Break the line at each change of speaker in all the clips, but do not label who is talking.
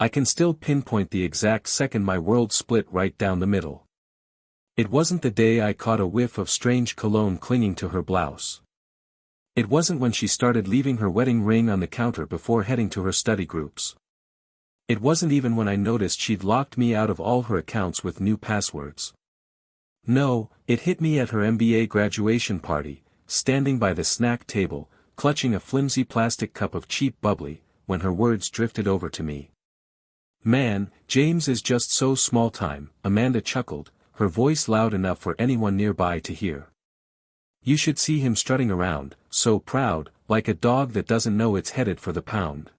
I can still pinpoint the exact second my world split right down the middle. It wasn't the day I caught a whiff of strange cologne clinging to her blouse. It wasn't when she started leaving her wedding ring on the counter before heading to her study groups. It wasn't even when I noticed she'd locked me out of all her accounts with new passwords. No, it hit me at her MBA graduation party, standing by the snack table, clutching a flimsy plastic cup of cheap bubbly, when her words drifted over to me. "Man, James is just so small-time," Amanda chuckled, her voice loud enough for anyone nearby to hear. "You should see him strutting around, so proud, like a dog that doesn't know it's headed for the pound."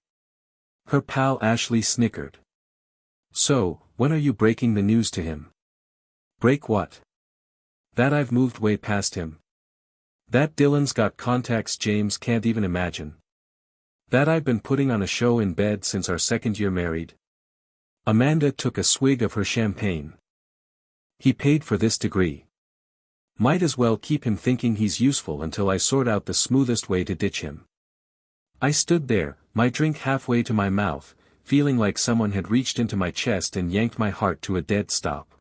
Her pal Ashley snickered. "So, when are you breaking the news to him?" "Break what?" "That I've moved way past him. That Dylan's got contacts James can't even imagine. That I've been putting on a show in bed since our second year married." Amanda took a swig of her champagne. "He paid for this degree. Might as well keep him thinking he's useful until I sort out the smoothest way to ditch him." I stood there, my drink halfway to my mouth, feeling like someone had reached into my chest and yanked my heart to a dead stop.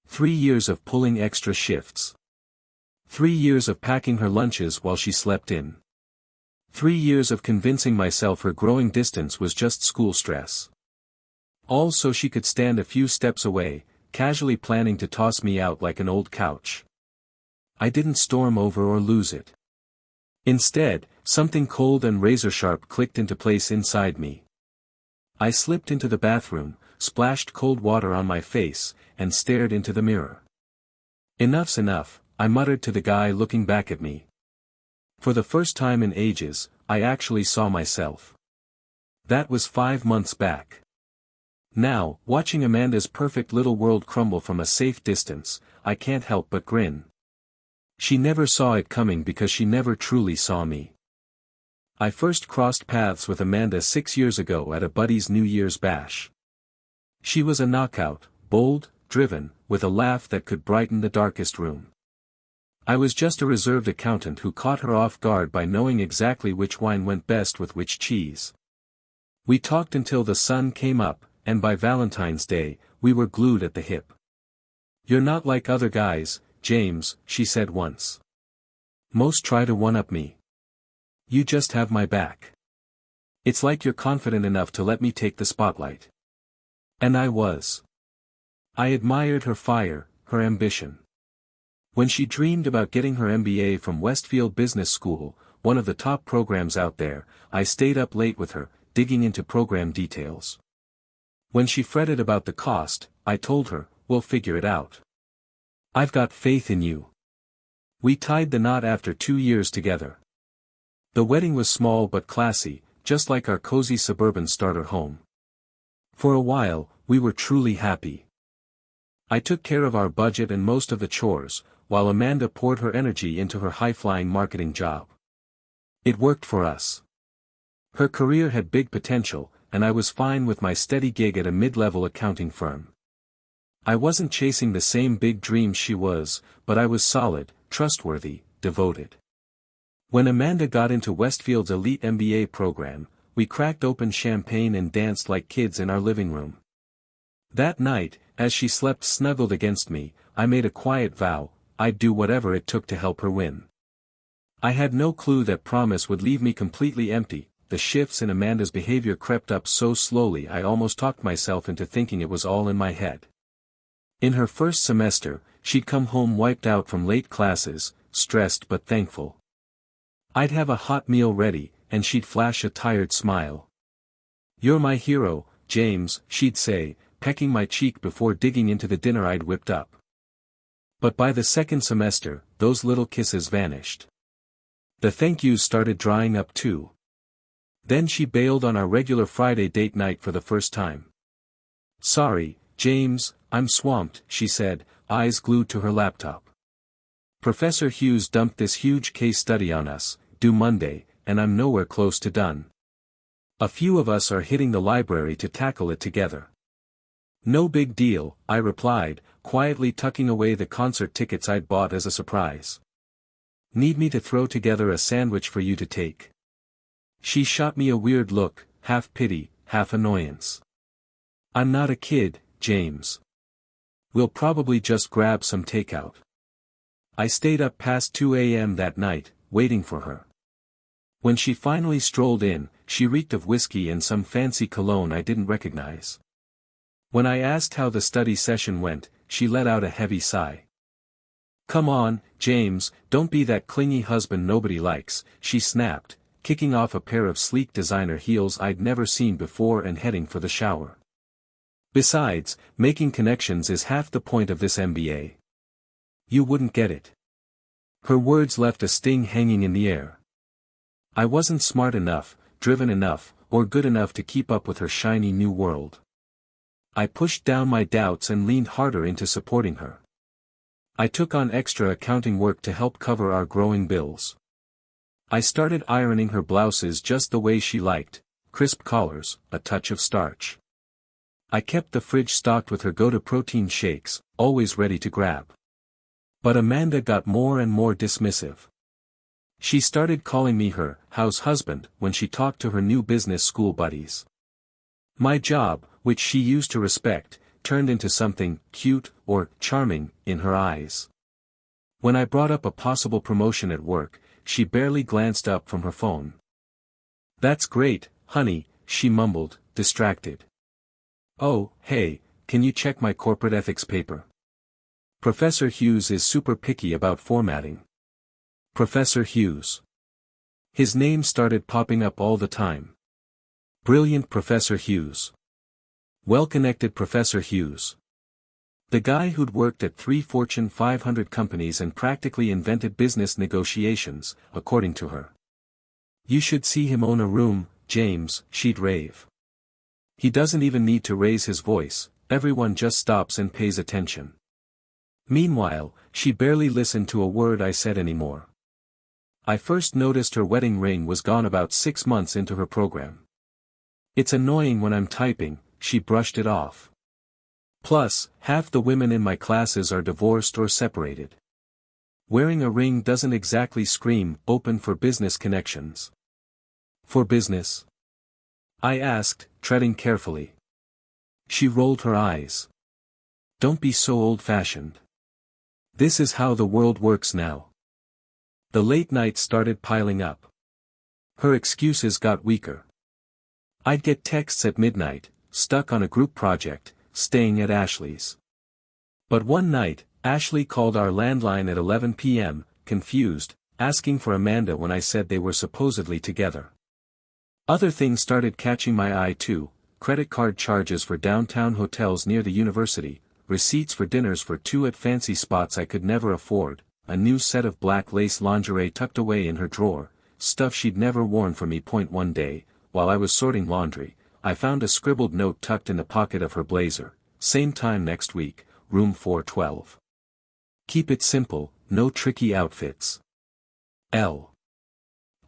3 years of pulling extra shifts. 3 years of packing her lunches while she slept in. 3 years of convincing myself her growing distance was just school stress. All so she could stand a few steps away, casually planning to toss me out like an old couch. I didn't storm over or lose it. Instead, something cold and razor-sharp clicked into place inside me. I slipped into the bathroom, splashed cold water on my face, and stared into the mirror. "Enough's enough," I muttered to the guy looking back at me. For the first time in ages, I actually saw myself. That was 5 months back. Now, watching Amanda's perfect little world crumble from a safe distance, I can't help but grin. She never saw it coming because she never truly saw me. I first crossed paths with Amanda 6 years ago at a buddy's New Year's bash. She was a knockout, bold, driven, with a laugh that could brighten the darkest room. I was just a reserved accountant who caught her off guard by knowing exactly which wine went best with which cheese. We talked until the sun came up, and by Valentine's Day, we were glued at the hip. "You're not like other guys, James," she said once. "Most try to one-up me. You just have my back. It's like you're confident enough to let me take the spotlight." And I was. I admired her fire, her ambition. When she dreamed about getting her MBA from Westfield Business School, one of the top programs out there, I stayed up late with her, digging into program details. When she fretted about the cost, I told her, "We'll figure it out. I've got faith in you." We tied the knot after 2 years together. The wedding was small but classy, just like our cozy suburban starter home. For a while, we were truly happy. I took care of our budget and most of the chores, while Amanda poured her energy into her high-flying marketing job. It worked for us. Her career had big potential, and I was fine with my steady gig at a mid-level accounting firm. I wasn't chasing the same big dreams she was, but I was solid, trustworthy, devoted. When Amanda got into Westfield's elite MBA program, we cracked open champagne and danced like kids in our living room. That night, as she slept snuggled against me, I made a quiet vow, I'd do whatever it took to help her win. I had no clue that promise would leave me completely empty. The shifts in Amanda's behavior crept up so slowly I almost talked myself into thinking it was all in my head. In her first semester, she'd come home wiped out from late classes, stressed but thankful. I'd have a hot meal ready, and she'd flash a tired smile. "You're my hero, James," she'd say, pecking my cheek before digging into the dinner I'd whipped up. But by the second semester, those little kisses vanished. The thank yous started drying up too. Then she bailed on our regular Friday date night for the first time. "Sorry, James, I'm swamped," she said, eyes glued to her laptop. "Professor Hughes dumped this huge case study on us, due Monday, and I'm nowhere close to done. A few of us are hitting the library to tackle it together." "No big deal," I replied, quietly tucking away the concert tickets I'd bought as a surprise. "Need me to throw together a sandwich for you to take?" She shot me a weird look, half pity, half annoyance. I'm not a kid, James. We'll probably just grab some takeout. I stayed up past 2 a.m. that night, waiting for her. When she finally strolled in, she reeked of whiskey and some fancy cologne I didn't recognize. When I asked how the study session went, she let out a heavy sigh. "Come on, James, don't be that clingy husband nobody likes," she snapped, kicking off a pair of sleek designer heels I'd never seen before and heading for the shower. "Besides, making connections is half the point of this MBA. You wouldn't get it." Her words left a sting hanging in the air. I wasn't smart enough, driven enough, or good enough to keep up with her shiny new world. I pushed down my doubts and leaned harder into supporting her. I took on extra accounting work to help cover our growing bills. I started ironing her blouses just the way she liked, crisp collars, a touch of starch. I kept the fridge stocked with her go-to protein shakes, always ready to grab. But Amanda got more and more dismissive. She started calling me her house husband when she talked to her new business school buddies. My job, which she used to respect, turned into something cute or charming in her eyes. When I brought up a possible promotion at work, she barely glanced up from her phone. "That's great, honey," she mumbled, distracted. "Oh, hey, can you check my corporate ethics paper? Professor Hughes is super picky about formatting." Professor Hughes. His name started popping up all the time. Brilliant Professor Hughes. Well-connected Professor Hughes. The guy who'd worked at 3 Fortune 500 companies and practically invented business negotiations, according to her. "You should see him own a room, James," she'd rave. "He doesn't even need to raise his voice, everyone just stops and pays attention." Meanwhile, she barely listened to a word I said anymore. I first noticed her wedding ring was gone about 6 months into her program. "It's annoying when I'm typing," she brushed it off. "Plus, half the women in my classes are divorced or separated. Wearing a ring doesn't exactly scream open for business connections." "For business?" I asked, treading carefully. She rolled her eyes. "Don't be so old-fashioned. This is how the world works now." The late nights started piling up. Her excuses got weaker. I'd get texts at midnight, stuck on a group project, staying at Ashley's. But one night, Ashley called our landline at 11 p.m., confused, asking for Amanda when I said they were supposedly together. Other things started catching my eye too: credit card charges for downtown hotels near the university, receipts for dinners for 2 at fancy spots I could never afford, a new set of black lace lingerie tucked away in her drawer, stuff she'd never worn for me. One day, while I was sorting laundry, I found a scribbled note tucked in the pocket of her blazer: "Same time next week, room 412. Keep it simple, no tricky outfits. L."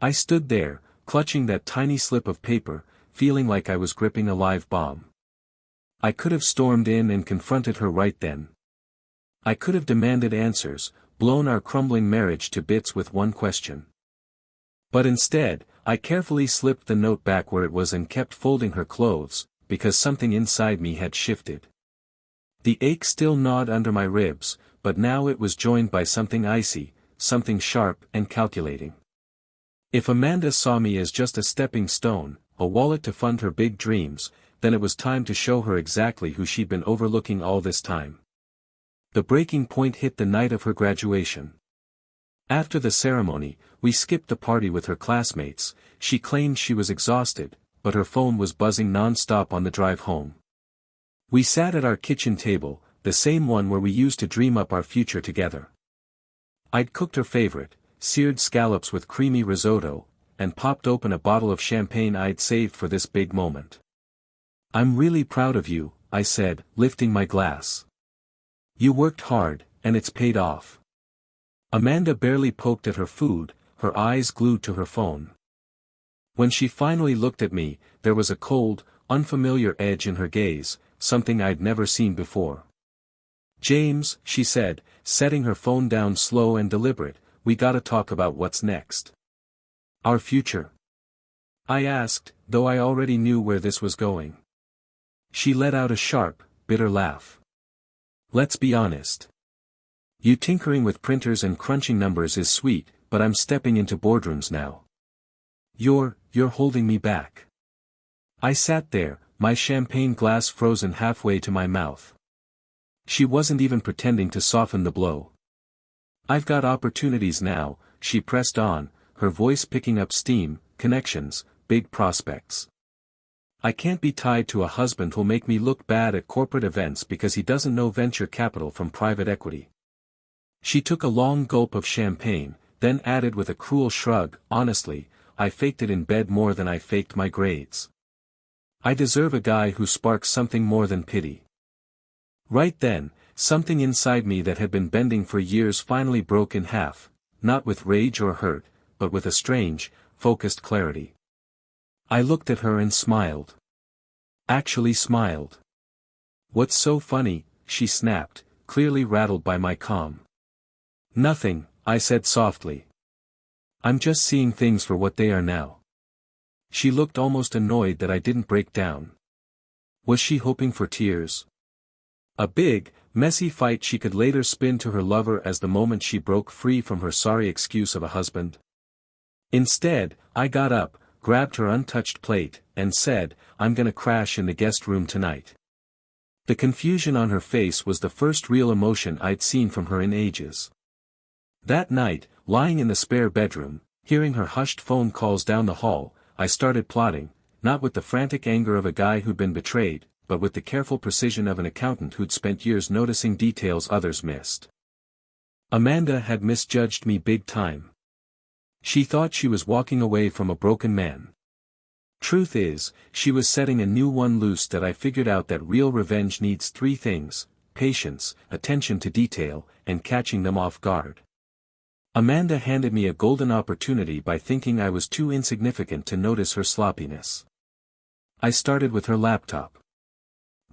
I stood there, clutching that tiny slip of paper, feeling like I was gripping a live bomb. I could have stormed in and confronted her right then. I could have demanded answers, blown our crumbling marriage to bits with one question. But instead, I carefully slipped the note back where it was and kept folding her clothes, because something inside me had shifted. The ache still gnawed under my ribs, but now it was joined by something icy, something sharp and calculating. If Amanda saw me as just a stepping stone, a wallet to fund her big dreams, then it was time to show her exactly who she'd been overlooking all this time. The breaking point hit the night of her graduation. After the ceremony, we skipped the party with her classmates. She claimed she was exhausted, but her phone was buzzing non-stop on the drive home. We sat at our kitchen table, the same one where we used to dream up our future together. I'd cooked her favorite, seared scallops with creamy risotto, and popped open a bottle of champagne I'd saved for this big moment. "I'm really proud of you," I said, lifting my glass. "You worked hard, and it's paid off." Amanda barely poked at her food, her eyes glued to her phone. When she finally looked at me, there was a cold, unfamiliar edge in her gaze, something I'd never seen before. "James," she said, setting her phone down slow and deliberate, "we gotta talk about what's next." "Our future?" I asked, though I already knew where this was going. She let out a sharp, bitter laugh. Let's be honest. You tinkering with printers and crunching numbers is sweet, but I'm stepping into boardrooms now. You're holding me back. I sat there, my champagne glass frozen halfway to my mouth. She wasn't even pretending to soften the blow. I've got opportunities now, she pressed on, her voice picking up steam, connections, big prospects. I can't be tied to a husband who'll make me look bad at corporate events because he doesn't know venture capital from private equity. She took a long gulp of champagne, then added with a cruel shrug, honestly, I faked it in bed more than I faked my grades. I deserve a guy who sparks something more than pity. Right then, something inside me that had been bending for years finally broke in half, not with rage or hurt, but with a strange, focused clarity. I looked at her and smiled. Actually smiled. What's so funny, she snapped, clearly rattled by my calm. Nothing, I said softly. I'm just seeing things for what they are now. She looked almost annoyed that I didn't break down. Was she hoping for tears? A big, messy fight she could later spin to her lover as the moment she broke free from her sorry excuse of a husband? Instead, I got up, grabbed her untouched plate, and said, I'm gonna crash in the guest room tonight. The confusion on her face was the first real emotion I'd seen from her in ages. That night, lying in the spare bedroom, hearing her hushed phone calls down the hall, I started plotting, not with the frantic anger of a guy who'd been betrayed, but with the careful precision of an accountant who'd spent years noticing details others missed. Amanda had misjudged me big time. She thought she was walking away from a broken man. Truth is, she was setting a new one loose that I figured out that real revenge needs three things: patience, attention to detail, and catching them off guard. Amanda handed me a golden opportunity by thinking I was too insignificant to notice her sloppiness. I started with her laptop.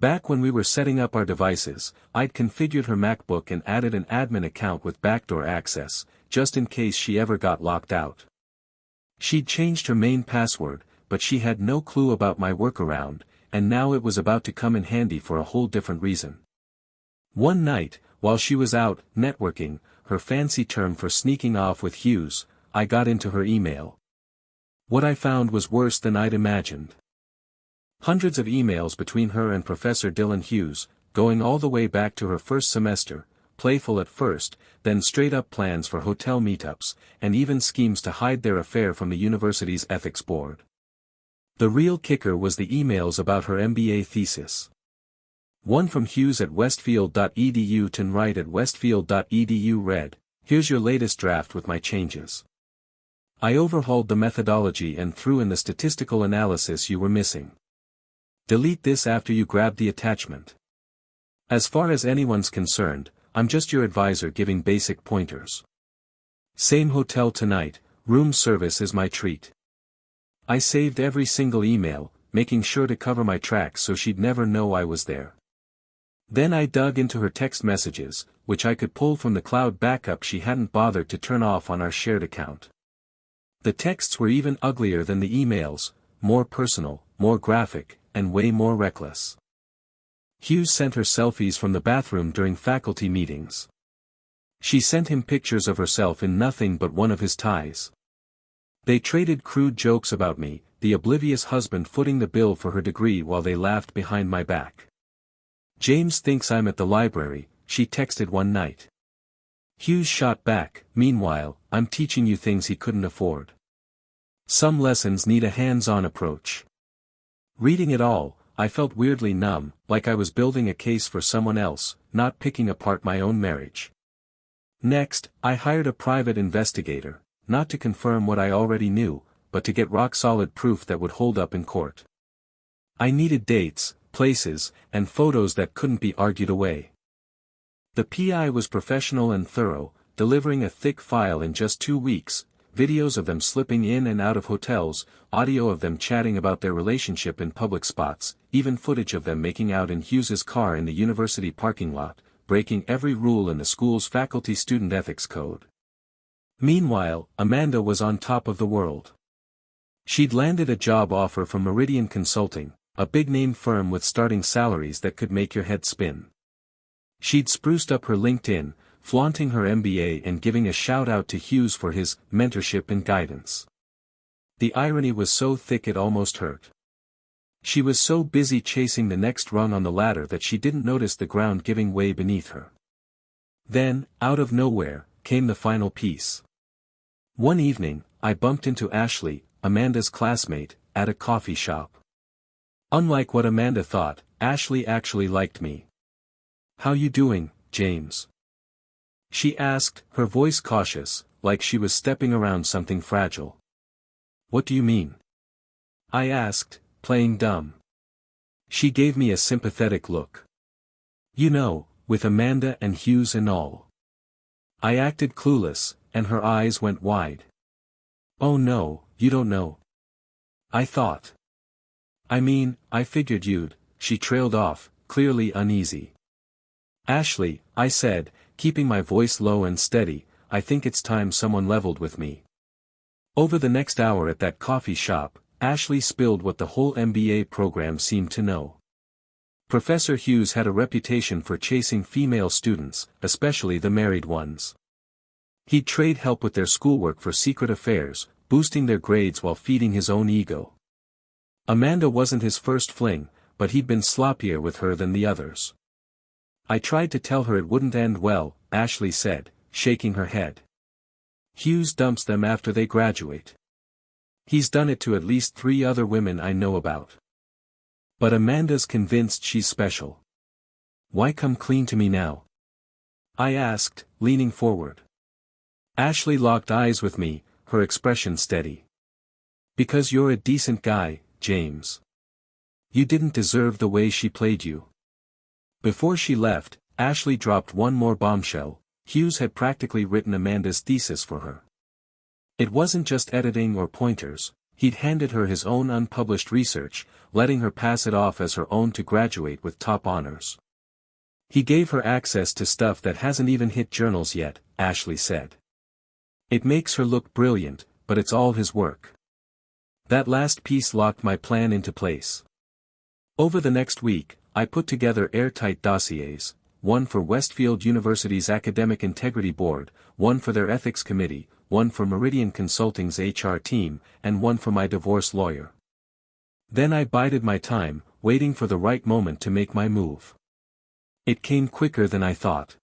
Back when we were setting up our devices, I'd configured her MacBook and added an admin account with backdoor access, just in case she ever got locked out. She'd changed her main password, but she had no clue about my workaround, and now it was about to come in handy for a whole different reason. One night, while she was out, networking, her fancy term for sneaking off with Hughes, I got into her email. What I found was worse than I'd imagined. Hundreds of emails between her and Professor Dylan Hughes, going all the way back to her first semester, playful at first, then straight-up plans for hotel meetups, and even schemes to hide their affair from the university's ethics board. The real kicker was the emails about her MBA thesis. One from Hughes at westfield.edu to Wright at westfield.edu read, "Here's your latest draft with my changes. I overhauled the methodology and threw in the statistical analysis you were missing. Delete this after you grab the attachment. As far as anyone's concerned, I'm just your advisor giving basic pointers. Same hotel tonight, room service is my treat." I saved every single email, making sure to cover my tracks so she'd never know I was there. Then I dug into her text messages, which I could pull from the cloud backup she hadn't bothered to turn off on our shared account. The texts were even uglier than the emails, more personal, more graphic, and way more reckless. Hughes sent her selfies from the bathroom during faculty meetings. She sent him pictures of herself in nothing but one of his ties. They traded crude jokes about me, the oblivious husband footing the bill for her degree while they laughed behind my back. "James thinks I'm at the library," she texted one night. Hughes shot back, "Meanwhile, I'm teaching you things he couldn't afford. Some lessons need a hands-on approach." Reading it all, I felt weirdly numb, like I was building a case for someone else, not picking apart my own marriage. Next, I hired a private investigator, not to confirm what I already knew, but to get rock-solid proof that would hold up in court. I needed dates, places, and photos that couldn't be argued away. The PI was professional and thorough, delivering a thick file in just 2 weeks, videos of them slipping in and out of hotels, audio of them chatting about their relationship in public spots, even footage of them making out in Hughes's car in the university parking lot, breaking every rule in the school's faculty-student ethics code. Meanwhile, Amanda was on top of the world. She'd landed a job offer from Meridian Consulting, a big-name firm with starting salaries that could make your head spin. She'd spruced up her LinkedIn, flaunting her MBA and giving a shout-out to Hughes for his mentorship and guidance. The irony was so thick it almost hurt. She was so busy chasing the next rung on the ladder that she didn't notice the ground giving way beneath her. Then, out of nowhere, came the final piece. One evening, I bumped into Ashley, Amanda's classmate, at a coffee shop. Unlike what Amanda thought, Ashley actually liked me. "How you doing, James?" she asked, her voice cautious, like she was stepping around something fragile. "What do you mean?" I asked, playing dumb. She gave me a sympathetic look. "You know, with Amanda and Hughes and all." I acted clueless, and her eyes went wide. "Oh no, you don't know." I thought. "I mean, I figured you'd," she trailed off, clearly uneasy. "Ashley," I said, keeping my voice low and steady, "I think it's time someone leveled with me." Over the next hour at that coffee shop, Ashley spilled what the whole MBA program seemed to know. Professor Hughes had a reputation for chasing female students, especially the married ones. He'd trade help with their schoolwork for secret affairs, boosting their grades while feeding his own ego. Amanda wasn't his first fling, but he'd been sloppier with her than the others. "I tried to tell her it wouldn't end well," Ashley said, shaking her head. "Hughes dumps them after they graduate. He's done it to at least 3 other women I know about. But Amanda's convinced she's special. Why come clean to me now?" I asked, leaning forward. Ashley locked eyes with me, her expression steady. "Because you're a decent guy, James. You didn't deserve the way she played you." Before she left, Ashley dropped one more bombshell: Hughes had practically written Amanda's thesis for her. It wasn't just editing or pointers, he'd handed her his own unpublished research, letting her pass it off as her own to graduate with top honors. "He gave her access to stuff that hasn't even hit journals yet," Ashley said. "It makes her look brilliant, but it's all his work." That last piece locked my plan into place. Over the next week, I put together airtight dossiers, one for Westfield University's Academic Integrity Board, one for their Ethics Committee, one for Meridian Consulting's HR team, and one for my divorce lawyer. Then I bided my time, waiting for the right moment to make my move. It came quicker than I thought.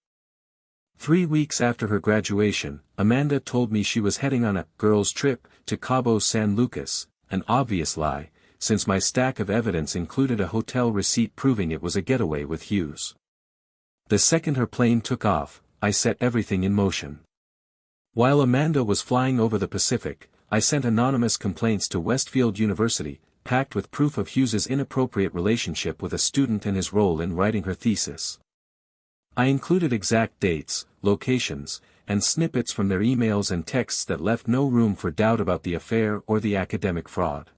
3 weeks after her graduation, Amanda told me she was heading on a girls' trip to Cabo San Lucas, an obvious lie, since my stack of evidence included a hotel receipt proving it was a getaway with Hughes. The second her plane took off, I set everything in motion. While Amanda was flying over the Pacific, I sent anonymous complaints to Westfield University, packed with proof of Hughes's inappropriate relationship with a student and his role in writing her thesis. I included exact dates, locations, and snippets from their emails and texts that left no room for doubt about the affair or the academic fraud.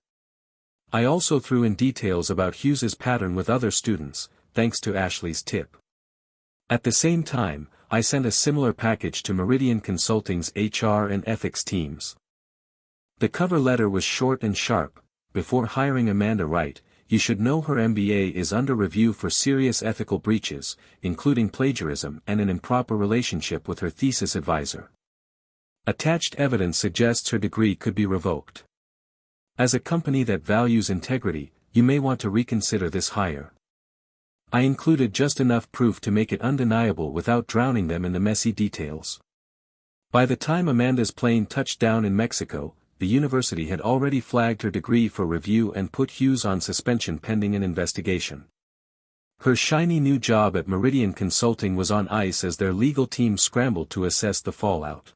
I also threw in details about Hughes's pattern with other students, thanks to Ashley's tip. At the same time, I sent a similar package to Meridian Consulting's HR and ethics teams. The cover letter was short and sharp: "Before hiring Amanda Wright, you should know her MBA is under review for serious ethical breaches, including plagiarism and an improper relationship with her thesis advisor. Attached evidence suggests her degree could be revoked. As a company that values integrity, you may want to reconsider this hire." I included just enough proof to make it undeniable without drowning them in the messy details. By the time Amanda's plane touched down in Mexico, the university had already flagged her degree for review and put Hughes on suspension pending an investigation. Her shiny new job at Meridian Consulting was on ice as their legal team scrambled to assess the fallout.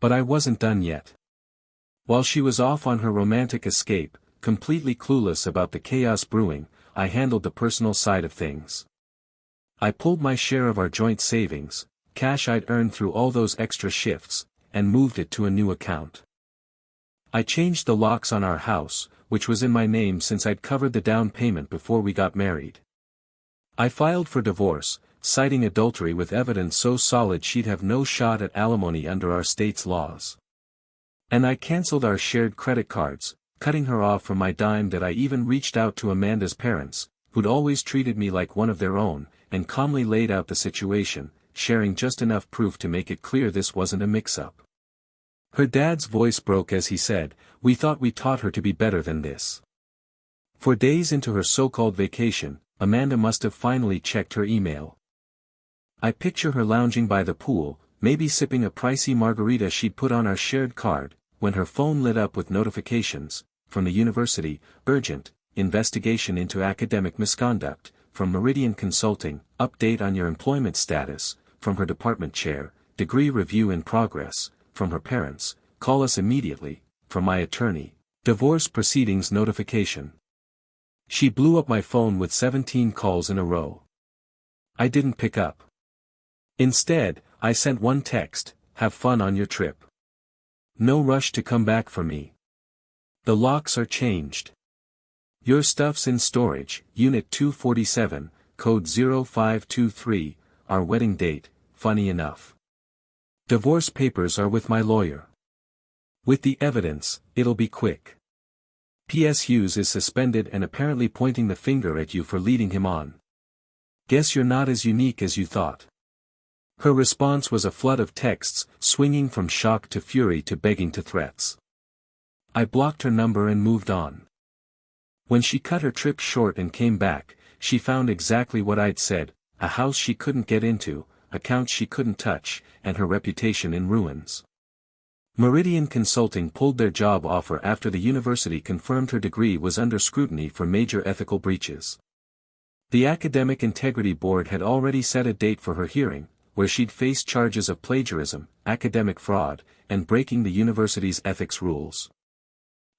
But I wasn't done yet. While she was off on her romantic escape, completely clueless about the chaos brewing, I handled the personal side of things. I pulled my share of our joint savings, cash I'd earned through all those extra shifts, and moved it to a new account. I changed the locks on our house, which was in my name since I'd covered the down payment before we got married. I filed for divorce, citing adultery with evidence so solid she'd have no shot at alimony under our state's laws. And I canceled our shared credit cards, cutting her off from my dime that I even reached out to Amanda's parents, who'd always treated me like one of their own, and calmly laid out the situation, sharing just enough proof to make it clear this wasn't a mix-up. Her dad's voice broke as he said, "We thought we taught her to be better than this." For days into her so-called vacation, Amanda must have finally checked her email. I picture her lounging by the pool, maybe sipping a pricey margarita she'd put on our shared card, when her phone lit up with notifications, from the university, urgent, investigation into academic misconduct, from Meridian Consulting, update on your employment status, from her department chair, degree review in progress, from her parents, call us immediately, from my attorney, divorce proceedings notification. She blew up my phone with 17 calls in a row. I didn't pick up. Instead, I sent one text, "Have fun on your trip. No rush to come back for me. The locks are changed. Your stuff's in storage, Unit 247, Code 0523, our wedding date, funny enough. Divorce papers are with my lawyer. With the evidence, it'll be quick. P.S. Hughes is suspended and apparently pointing the finger at you for leading him on. Guess you're not as unique as you thought." Her response was a flood of texts, swinging from shock to fury to begging to threats. I blocked her number and moved on. When she cut her trip short and came back, she found exactly what I'd said, a house she couldn't get into, accounts she couldn't touch, and her reputation in ruins. Meridian Consulting pulled their job offer after the university confirmed her degree was under scrutiny for major ethical breaches. The Academic Integrity Board had already set a date for her hearing, where she'd face charges of plagiarism, academic fraud, and breaking the university's ethics rules.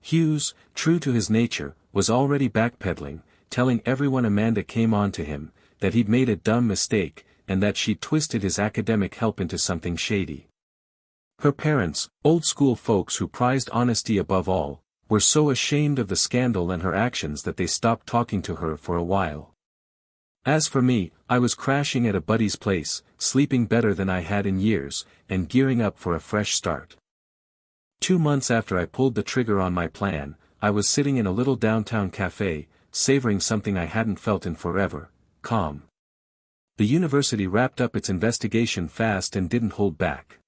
Hughes, true to his nature, was already backpedaling, telling everyone Amanda came on to him, that he'd made a dumb mistake, and that she'd twisted his academic help into something shady. Her parents, old-school folks who prized honesty above all, were so ashamed of the scandal and her actions that they stopped talking to her for a while. As for me, I was crashing at a buddy's place, sleeping better than I had in years, and gearing up for a fresh start. 2 months after I pulled the trigger on my plan, I was sitting in a little downtown cafe, savoring something I hadn't felt in forever, calm. The university wrapped up its investigation fast and didn't hold back.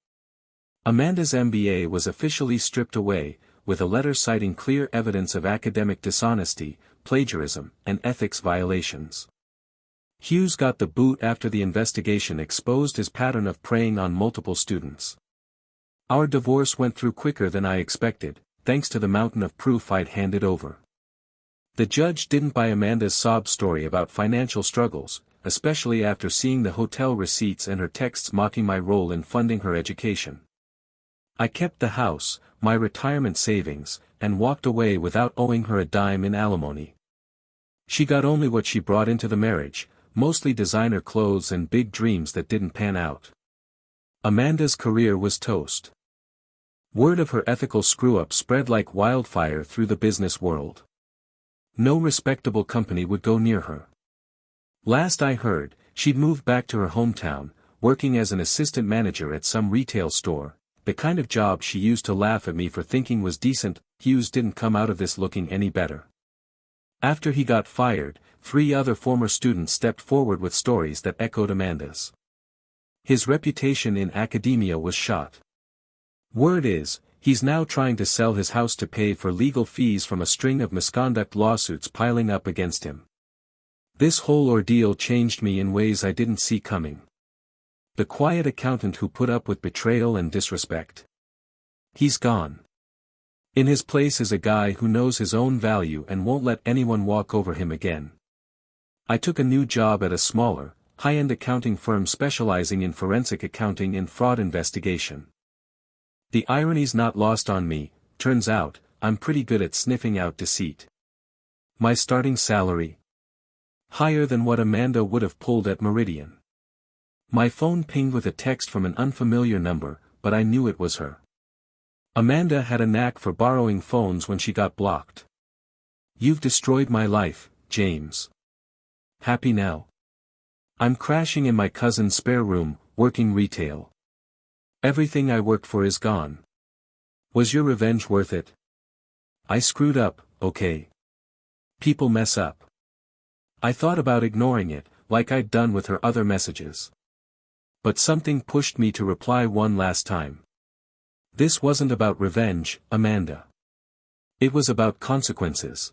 Amanda's MBA was officially stripped away, with a letter citing clear evidence of academic dishonesty, plagiarism, and ethics violations. Hughes got the boot after the investigation exposed his pattern of preying on multiple students. Our divorce went through quicker than I expected, thanks to the mountain of proof I'd handed over. The judge didn't buy Amanda's sob story about financial struggles, especially after seeing the hotel receipts and her texts mocking my role in funding her education. I kept the house, my retirement savings, and walked away without owing her a dime in alimony. She got only what she brought into the marriage, mostly designer clothes and big dreams that didn't pan out. Amanda's career was toast. Word of her ethical screw-up spread like wildfire through the business world. No respectable company would go near her. Last I heard, she'd moved back to her hometown, working as an assistant manager at some retail store, the kind of job she used to laugh at me for thinking was decent. Hughes didn't come out of this looking any better. After he got fired, 3 other former students stepped forward with stories that echoed Amanda's. His reputation in academia was shot. Word is, he's now trying to sell his house to pay for legal fees from a string of misconduct lawsuits piling up against him. This whole ordeal changed me in ways I didn't see coming. The quiet accountant who put up with betrayal and disrespect. He's gone. In his place is a guy who knows his own value and won't let anyone walk over him again. I took a new job at a smaller, high-end accounting firm specializing in forensic accounting and fraud investigation. The irony's not lost on me, turns out, I'm pretty good at sniffing out deceit. My starting salary? Higher than what Amanda would have pulled at Meridian. My phone pinged with a text from an unfamiliar number, but I knew it was her. Amanda had a knack for borrowing phones when she got blocked. You've destroyed my life, James. Happy now? I'm crashing in my cousin's spare room, working retail. Everything I worked for is gone. Was your revenge worth it? I screwed up, okay. People mess up. I thought about ignoring it, like I'd done with her other messages. But something pushed me to reply one last time. This wasn't about revenge, Amanda. It was about consequences.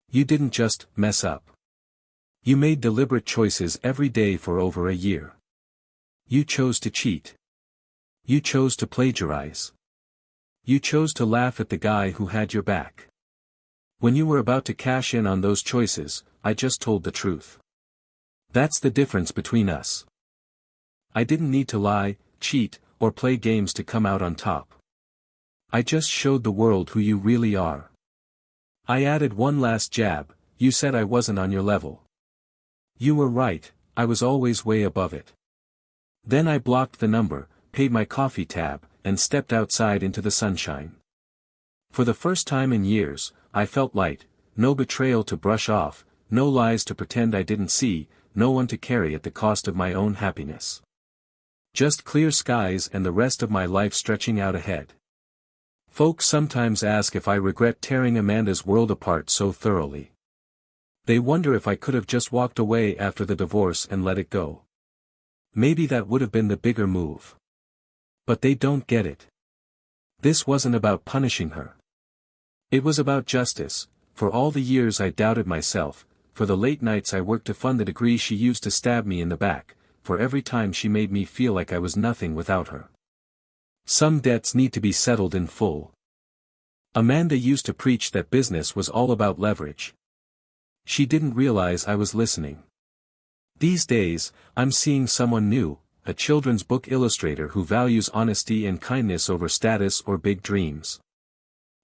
You didn't just mess up. You made deliberate choices every day for over a year. You chose to cheat. You chose to plagiarize. You chose to laugh at the guy who had your back. When you were about to cash in on those choices, I just told the truth. That's the difference between us. I didn't need to lie, cheat, or play games to come out on top. I just showed the world who you really are. I added one last jab. You said I wasn't on your level. You were right, I was always way above it. Then I blocked the number, paid my coffee tab, and stepped outside into the sunshine. For the first time in years, I felt light, no betrayal to brush off, no lies to pretend I didn't see, no one to carry at the cost of my own happiness. Just clear skies and the rest of my life stretching out ahead. Folks sometimes ask if I regret tearing Amanda's world apart so thoroughly. They wonder if I could have just walked away after the divorce and let it go. Maybe that would have been the bigger move. But they don't get it. This wasn't about punishing her. It was about justice, for all the years I doubted myself, for the late nights I worked to fund the degree she used to stab me in the back, for every time she made me feel like I was nothing without her. Some debts need to be settled in full. Amanda used to preach that business was all about leverage. She didn't realize I was listening. These days, I'm seeing someone new, a children's book illustrator who values honesty and kindness over status or big dreams.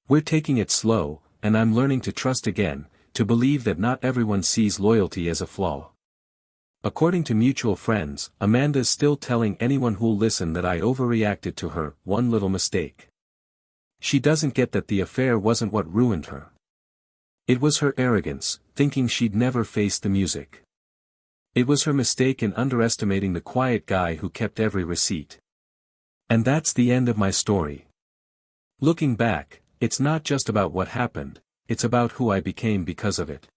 We're taking it slow, and I'm learning to trust again, to believe that not everyone sees loyalty as a flaw. According to mutual friends, Amanda's still telling anyone who'll listen that I overreacted to her one little mistake. She doesn't get that the affair wasn't what ruined her. It was her arrogance, thinking she'd never face the music. It was her mistake in underestimating the quiet guy who kept every receipt. And that's the end of my story. Looking back, it's not just about what happened, it's about who I became because of it.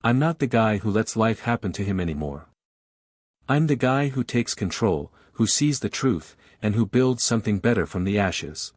I'm not the guy who lets life happen to him anymore. I'm the guy who takes control, who sees the truth, and who builds something better from the ashes.